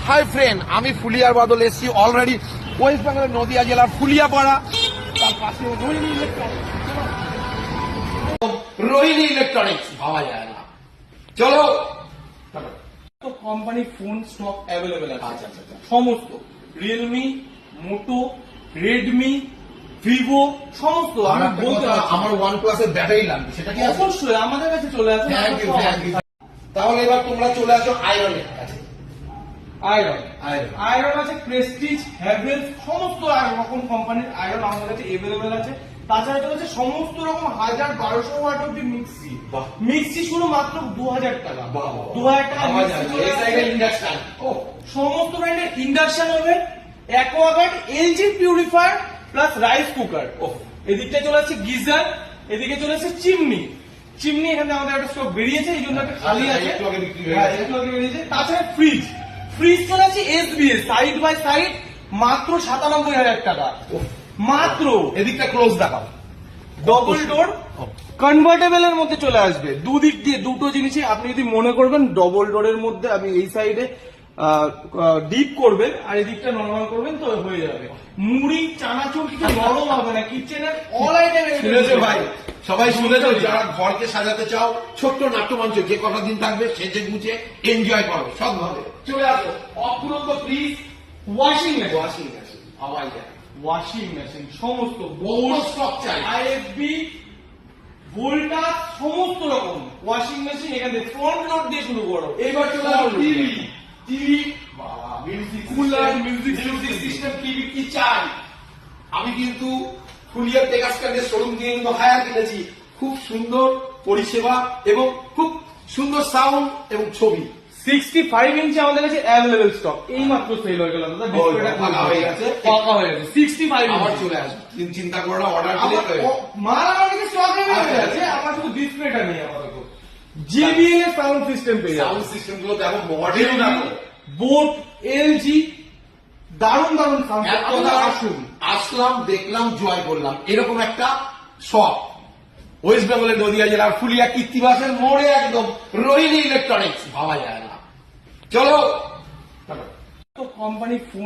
Hi friend, আমি ফুলিয়ার বাদল এসছি already West বেঙ্গলের নদিয়া জেলার ফুলিয়াপাড়া। তার পাশে রোহিণী ইলেকট্রনিক্স ভাবা যায় না। চলো, তো কোম্পানি ফোন স্টক অ্যাভেলেবেল আছে। আচ্ছা আচ্ছা, সমস্ত রিয়েলমি, মোটো, রেডমি, ভিভো সমস্ত আমি বলতে পারছি। আমার ওয়ান প্লাসের ব্যাটারি লাগবে, সেটা কি আছে? অবশ্যই আমাদের কাছে চলে আসবে। তাহলে এবার তোমরা চলে আসো আয়রনের কাছে। আয়রন আছে, প্রেস্টিজ, হ্যাভেলস, সমস্ত রকম কোম্পানির আয়রন আমাদের কাছে এভেলেবেল আছে। তাছাড়া চলেছে সমস্ত রকম 1000-1200 ওয়াট অব্দি মিক্সি। মিক্সি শুরু মাত্র 2000 টাকা। 2000 টাকা সমস্ত ব্র্যান্ডের induction oven, Aquaguard, LG purifier plus rice cooker. এদিকটা চলে আসছে গিজার, এদিকে চলে আসছে চিমনি। এখানে আমাদের একটা স্টক বেরিয়েছে, এই জন্য একটা খালি আছে। বেরিয়েছে। তাছাড়া ফ্রিজ চলে আছে এসবিএস সাইড বাই সাইড মাত্র 97,000 টাকা। মাত্র এদিকটা ক্লোজ দেখাও। ডবল ডোর কনভার্টেবল এর মধ্যে চলে আসবে। দুদিক দিয়ে দুটো জিনিসই আপনি যদি মনে করবেন ডবল ডোরের মধ্যে আমি এই সাইডে ডিপ করবেন আর এদিকটা নরমাল করবেন তো হয়ে যাবে। মুড়ি চানাচুর কিছু নরম হবে না। কিচেনের অল আইটেম শুনেছো ভাই, সবাই শুনেছো? যারা ঘরকে সাজাতে চাও, ছোট্ট নাট্যমঞ্চ যে কটা দিন থাকবে সেজে গুছে এনজয় করো সব ভাবে। চলে আসো। অপুরন্ত ফ্রিজ, ওয়াশিং মেশিন হাওয়াই যায়, ওয়াশিং মেশিন সমস্ত বহু স্টক চাই। আইএফবি, ভোল্টাস সমস্ত রকম ওয়াশিং মেশিন এখানে ফ্রন্ট লোড দিয়ে শুরু করো। এইবার চলে আসো টিভি, বাবা, music cooler, music system, TV কি চাই। আমি কিন্তু ফুলিয়ার টেক্সটাইলের শোরুম দিয়ে কিন্তু হায়ার কিনেছি। খুব সুন্দর পরিষেবা এবং খুব সুন্দর সাউন্ড এবং ছবি। 65 ইঞ্চি আমাদের কাছে অ্যাভেলেবেল স্টক এই মাত্র সেল হয়ে গেল। পাকা হয়ে গেছে। 65 আবার চলে আসবে, চিন্তা করো না, অর্ডার দিলে মাল আমার কাছে স্টক হয়ে গেছে। আমার শুধু ডিসপ্লেটা নেই আপাতত। JBL এর সাউন্ড সিস্টেম পেয়ে যাবেন। সাউন্ড সিস্টেম গুলো দেখো, মডেল দেখো, বোট, এলজি, দারুণ সাউন্ড। আসলাম, দেখলাম, জয় করলাম। এরকম একটা শপ ওয়েস্ট বেঙ্গলের নদিয়া জেলার ফুলিয়া কীর্তিবাসের মোড়ে একদম রোহিণী ইলেকট্রনিক্স ভাবা যায় না। চলো। তো কোম্পানি ফোন